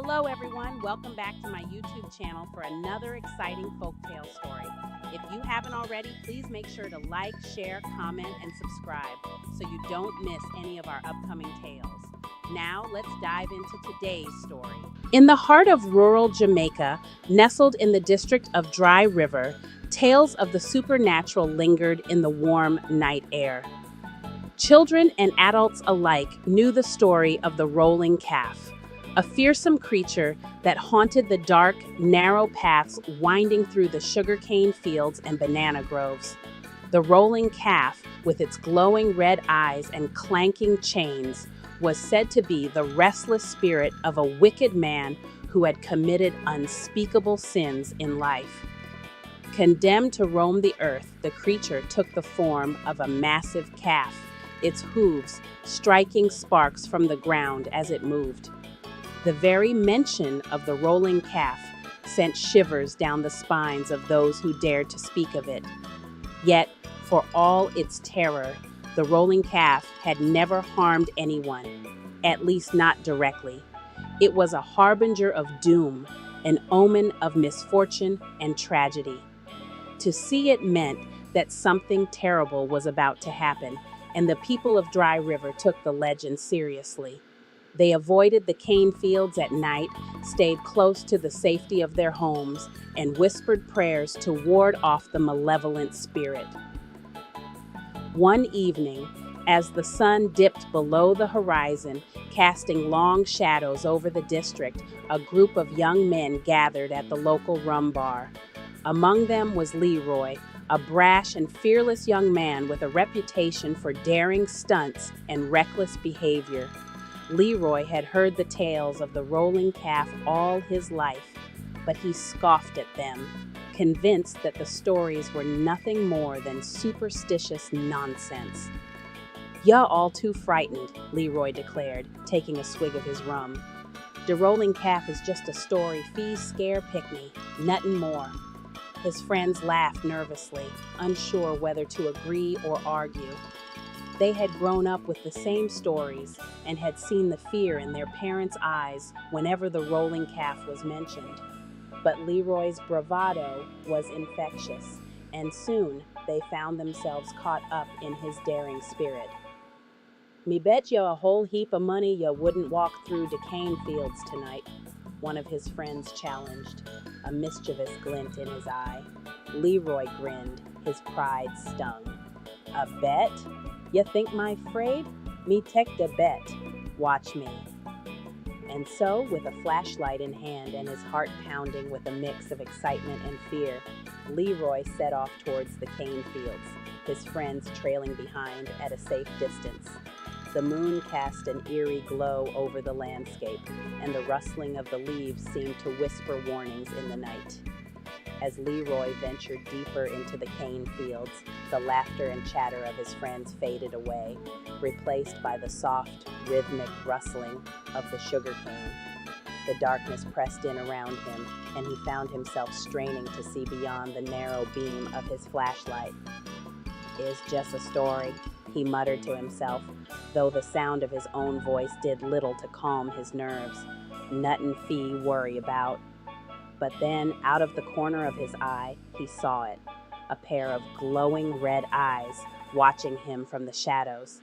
Hello everyone, welcome back to my YouTube channel for another exciting folktale story. If you haven't already, please make sure to like, share, comment, and subscribe so you don't miss any of our upcoming tales. Now let's dive into today's story. In the heart of rural Jamaica, nestled in the district of Dry River, tales of the supernatural lingered in the warm night air. Children and adults alike knew the story of the rolling calf, a fearsome creature that haunted the dark, narrow paths winding through the sugarcane fields and banana groves. The rolling calf, with its glowing red eyes and clanking chains, was said to be the restless spirit of a wicked man who had committed unspeakable sins in life. Condemned to roam the earth, the creature took the form of a massive calf, its hooves striking sparks from the ground as it moved. The very mention of the rolling calf sent shivers down the spines of those who dared to speak of it. Yet, for all its terror, the rolling calf had never harmed anyone, at least not directly. It was a harbinger of doom, an omen of misfortune and tragedy. To see it meant that something terrible was about to happen, and the people of Dry River took the legend seriously. They avoided the cane fields at night, stayed close to the safety of their homes, and whispered prayers to ward off the malevolent spirit. One evening, as the sun dipped below the horizon, casting long shadows over the district, a group of young men gathered at the local rum bar. Among them was Leroy, a brash and fearless young man with a reputation for daring stunts and reckless behavior. Leroy had heard the tales of the rolling calf all his life, but he scoffed at them, convinced that the stories were nothing more than superstitious nonsense. "You're all too frightened," Leroy declared, taking a swig of his rum. "The rolling calf is just a story fee scare pick-me, nuttin' more." His friends laughed nervously, unsure whether to agree or argue. They had grown up with the same stories and had seen the fear in their parents' eyes whenever the rolling calf was mentioned. But Leroy's bravado was infectious, and soon they found themselves caught up in his daring spirit. "Me bet you a whole heap of money you wouldn't walk through the cane fields tonight," one of his friends challenged, a mischievous glint in his eye. Leroy grinned, his pride stung. "A bet? You think my afraid? Me take the bet. Watch me." And so, with a flashlight in hand and his heart pounding with a mix of excitement and fear, Leroy set off towards the cane fields, his friends trailing behind at a safe distance. The moon cast an eerie glow over the landscape, and the rustling of the leaves seemed to whisper warnings in the night. As Leroy ventured deeper into the cane fields, the laughter and chatter of his friends faded away, replaced by the soft, rhythmic rustling of the sugarcane. The darkness pressed in around him, and he found himself straining to see beyond the narrow beam of his flashlight. "It's just a story," he muttered to himself, though the sound of his own voice did little to calm his nerves. "Nuttin' fee worry about." But then, out of the corner of his eye, he saw it, a pair of glowing red eyes watching him from the shadows.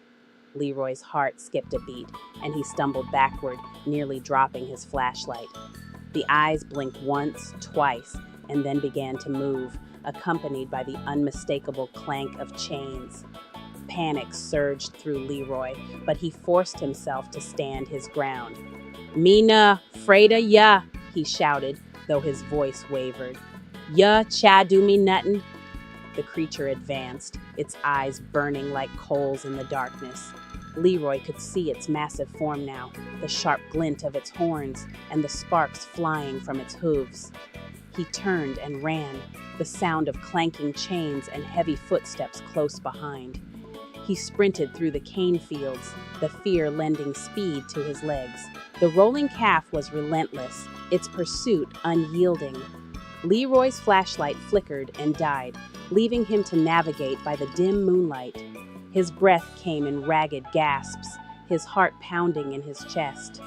Leroy's heart skipped a beat, and he stumbled backward, nearly dropping his flashlight. The eyes blinked once, twice, and then began to move, accompanied by the unmistakable clank of chains. Panic surged through Leroy, but he forced himself to stand his ground. "Me nah 'fraid of ya," he shouted, though his voice wavered. "Ya cha do me nuttin'." The creature advanced, its eyes burning like coals in the darkness. Leroy could see its massive form now, the sharp glint of its horns, and the sparks flying from its hooves. He turned and ran, the sound of clanking chains and heavy footsteps close behind. He sprinted through the cane fields, the fear lending speed to his legs. The rolling calf was relentless, its pursuit unyielding. Leroy's flashlight flickered and died, leaving him to navigate by the dim moonlight. His breath came in ragged gasps, his heart pounding in his chest.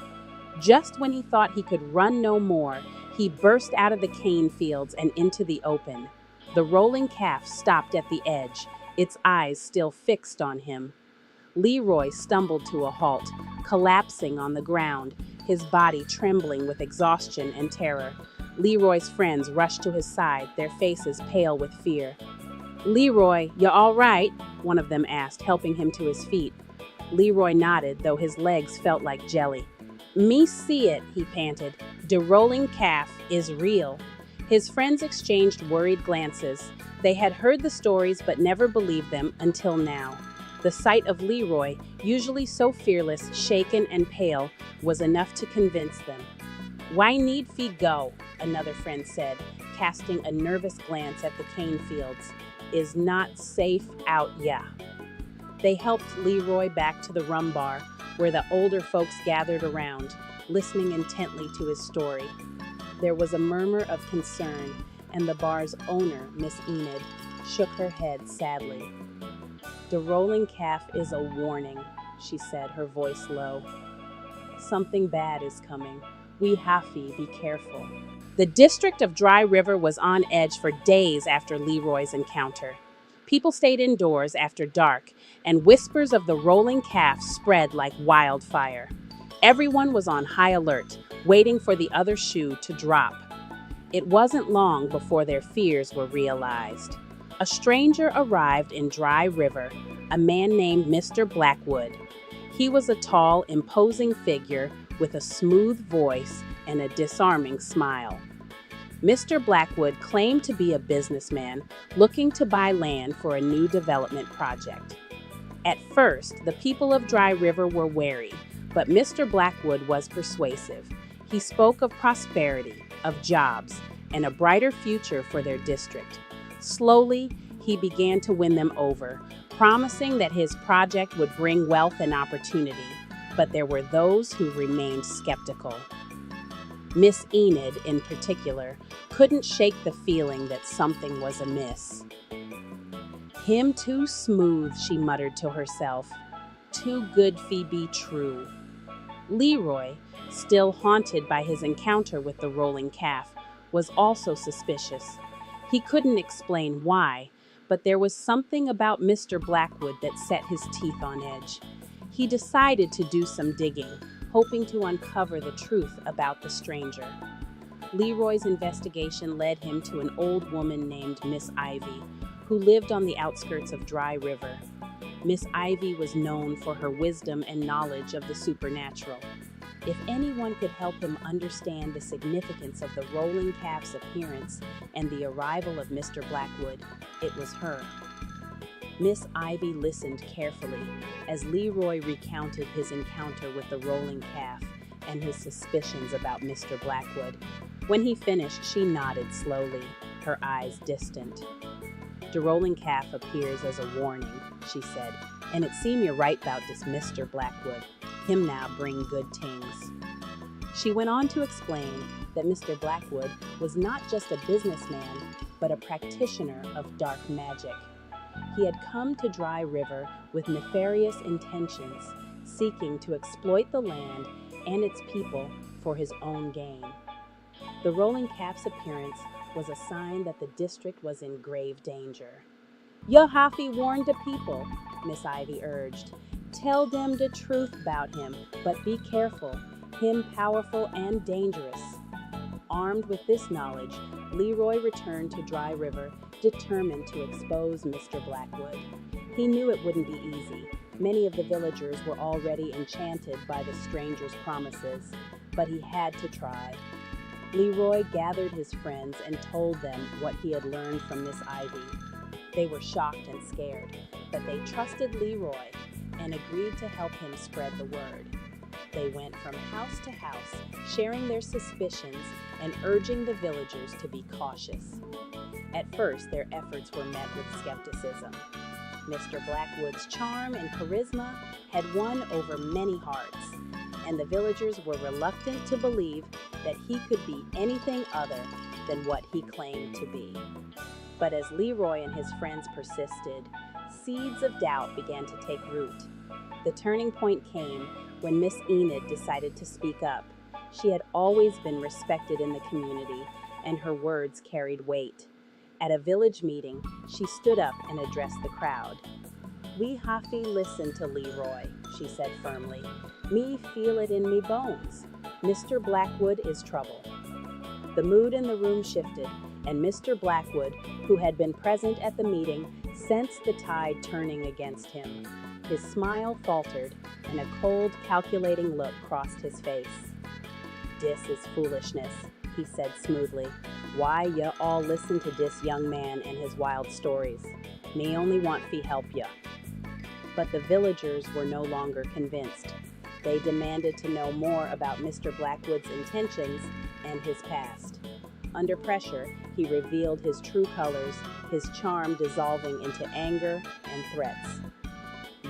Just when he thought he could run no more, he burst out of the cane fields and into the open. The rolling calf stopped at the edge, its eyes still fixed on him. Leroy stumbled to a halt, collapsing on the ground, his body trembling with exhaustion and terror. Leroy's friends rushed to his side, their faces pale with fear. "Leroy, you all right?" one of them asked, helping him to his feet. Leroy nodded, though his legs felt like jelly. "Me see it," he panted. "De rolling calf is real." His friends exchanged worried glances. They had heard the stories but never believed them until now. The sight of Leroy, usually so fearless, shaken, and pale, was enough to convince them. "Why need fee go?" another friend said, casting a nervous glance at the cane fields. "Is not safe out ya." They helped Leroy back to the rum bar, where the older folks gathered around, listening intently to his story. There was a murmur of concern, and the bar's owner, Miss Enid, shook her head sadly. "The rolling calf is a warning," she said, her voice low. "Something bad is coming. We have to be careful." The district of Dry River was on edge for days after Leroy's encounter. People stayed indoors after dark, and whispers of the rolling calf spread like wildfire. Everyone was on high alert, waiting for the other shoe to drop. It wasn't long before their fears were realized. A stranger arrived in Dry River, a man named Mr. Blackwood. He was a tall, imposing figure with a smooth voice and a disarming smile. Mr. Blackwood claimed to be a businessman looking to buy land for a new development project. At first, the people of Dry River were wary, but Mr. Blackwood was persuasive. He spoke of prosperity, of jobs, and a brighter future for their district. Slowly, he began to win them over, promising that his project would bring wealth and opportunity. But there were those who remained skeptical. Miss Enid, in particular, couldn't shake the feeling that something was amiss. "Him too smooth," she muttered to herself. "Too good fi be true." Leroy, still haunted by his encounter with the rolling calf, was also suspicious. He couldn't explain why, but there was something about Mr. Blackwood that set his teeth on edge. He decided to do some digging, hoping to uncover the truth about the stranger. Leroy's investigation led him to an old woman named Miss Ivy, who lived on the outskirts of Dry River. Miss Ivy was known for her wisdom and knowledge of the supernatural. If anyone could help him understand the significance of the rolling calf's appearance and the arrival of Mr. Blackwood, it was her. Miss Ivy listened carefully as Leroy recounted his encounter with the rolling calf and his suspicions about Mr. Blackwood. When he finished, she nodded slowly, her eyes distant. "The rolling calf appears as a warning," she said, "and it seem you're right about this Mr. Blackwood. Him now bring good things." She went on to explain that Mr. Blackwood was not just a businessman, but a practitioner of dark magic. He had come to Dry River with nefarious intentions, seeking to exploit the land and its people for his own gain. The rolling calf's appearance was a sign that the district was in grave danger. "Yo hafi warn the people," Miss Ivy urged. "Tell them the truth about him, but be careful. Him powerful and dangerous." Armed with this knowledge, Leroy returned to Dry River, determined to expose Mr. Blackwood. He knew it wouldn't be easy. Many of the villagers were already enchanted by the stranger's promises, but he had to try. Leroy gathered his friends and told them what he had learned from Miss Ivy. They were shocked and scared, but they trusted Leroy and agreed to help him spread the word. They went from house to house, sharing their suspicions and urging the villagers to be cautious. At first, their efforts were met with skepticism. Mr. Blackwood's charm and charisma had won over many hearts, and the villagers were reluctant to believe that he could be anything other than what he claimed to be. But as Leroy and his friends persisted, seeds of doubt began to take root. The turning point came when Miss Enid decided to speak up. She had always been respected in the community, and her words carried weight. At a village meeting, she stood up and addressed the crowd. "We hafi listen to Leroy," she said firmly. "Me feel it in me bones. Mr. Blackwood is trouble." The mood in the room shifted, and Mr. Blackwood, who had been present at the meeting, sensed the tide turning against him. His smile faltered, and a cold, calculating look crossed his face. "Dis is foolishness," he said smoothly. "Why ya all listen to dis young man and his wild stories? Me only want fi help ya." But the villagers were no longer convinced. They demanded to know more about Mr. Blackwood's intentions and his past. Under pressure, he revealed his true colors, his charm dissolving into anger and threats.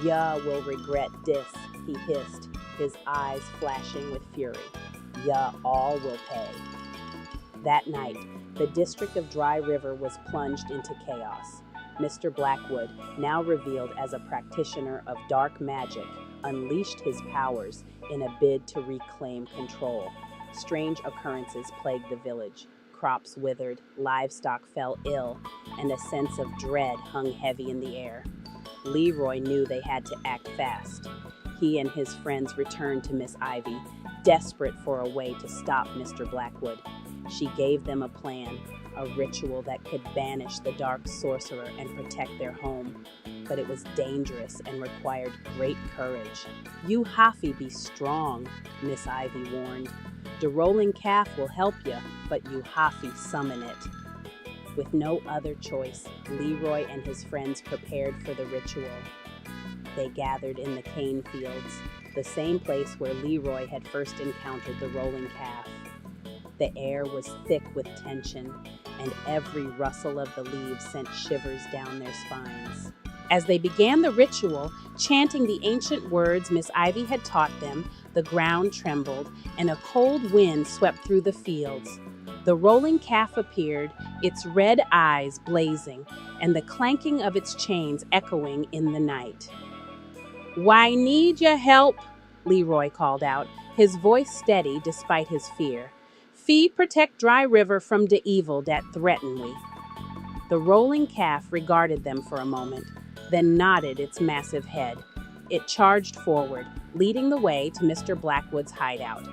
"Ya will regret this," he hissed, his eyes flashing with fury. "Ya all will pay." That night, the district of Dry River was plunged into chaos. Mr. Blackwood, now revealed as a practitioner of dark magic, unleashed his powers in a bid to reclaim control. Strange occurrences plagued the village. Crops withered, livestock fell ill, and a sense of dread hung heavy in the air. Leroy knew they had to act fast. He and his friends returned to Miss Ivy, desperate for a way to stop Mr. Blackwood. She gave them a plan, a ritual that could banish the dark sorcerer and protect their home. But it was dangerous and required great courage. "You hafi be strong," Miss Ivy warned. "The rolling calf will help you, but you hafi summon it." With no other choice, Leroy and his friends prepared for the ritual. They gathered in the cane fields, the same place where Leroy had first encountered the rolling calf. The air was thick with tension, and every rustle of the leaves sent shivers down their spines. As they began the ritual, chanting the ancient words Miss Ivy had taught them, the ground trembled, and a cold wind swept through the fields. The rolling calf appeared, its red eyes blazing, and the clanking of its chains echoing in the night. "Why need ya help?" Leroy called out, his voice steady despite his fear. "Fee protect Dry River from de evil dat threaten we." The rolling calf regarded them for a moment, then nodded its massive head. It charged forward, leading the way to Mr. Blackwood's hideout.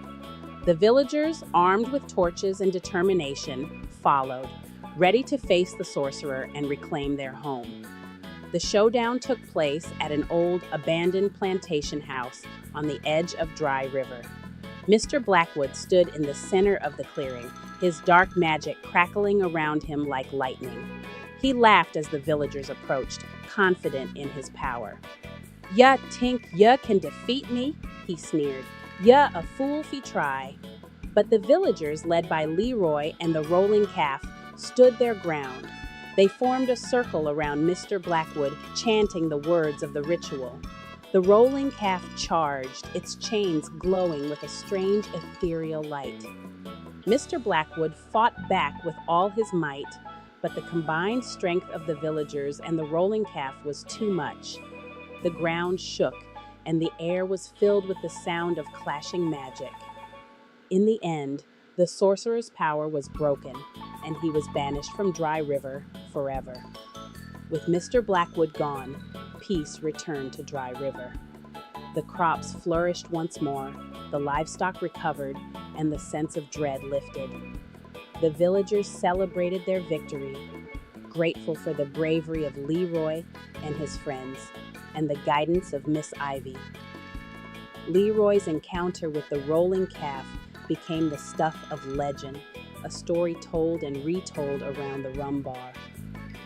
The villagers, armed with torches and determination, followed, ready to face the sorcerer and reclaim their home. The showdown took place at an old, abandoned plantation house on the edge of Dry River. Mr. Blackwood stood in the center of the clearing, his dark magic crackling around him like lightning. He laughed as the villagers approached, confident in his power. "Ya tink ya can defeat me?" he sneered. "Ya a fool fi try." But the villagers, led by Leroy and the rolling calf, stood their ground. They formed a circle around Mr. Blackwood, chanting the words of the ritual. The rolling calf charged, its chains glowing with a strange ethereal light. Mr. Blackwood fought back with all his might, but the combined strength of the villagers and the rolling calf was too much. The ground shook, and the air was filled with the sound of clashing magic. In the end, the sorcerer's power was broken, and he was banished from Dry River forever. With Mr. Blackwood gone, peace returned to Dry River. The crops flourished once more, the livestock recovered, and the sense of dread lifted. The villagers celebrated their victory, grateful for the bravery of Leroy and his friends, and the guidance of Miss Ivy. Leroy's encounter with the rolling calf became the stuff of legend, a story told and retold around the rum bar.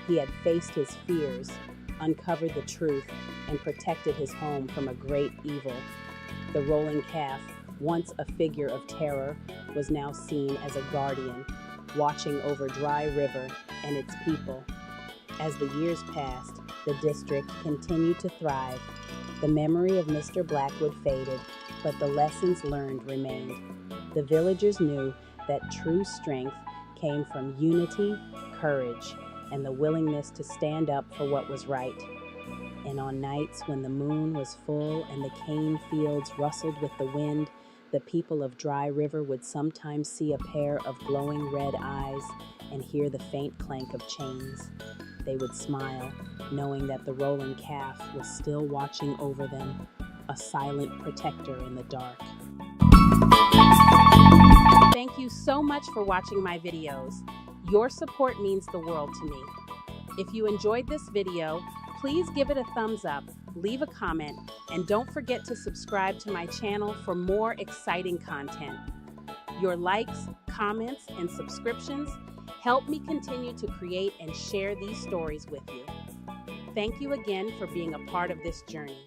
He had faced his fears, uncovered the truth, and protected his home from a great evil. The rolling calf, once a figure of terror, was now seen as a guardian, watching over Dry River and its people. As the years passed, the district continued to thrive. The memory of Mr. Blackwood faded, but the lessons learned remained. The villagers knew that true strength came from unity, courage, and the willingness to stand up for what was right. And on nights when the moon was full and the cane fields rustled with the wind, The people of Dry River would sometimes see a pair of glowing red eyes and hear the faint clank of chains. They would smile, knowing that the rolling calf was still watching over them, a silent protector in the dark. Thank you so much for watching my videos. Your support means the world to me. If you enjoyed this video, please give it a thumbs up, leave a comment, and don't forget to subscribe to my channel for more exciting content. Your likes, comments, and subscriptions help me continue to create and share these stories with you. Thank you again for being a part of this journey.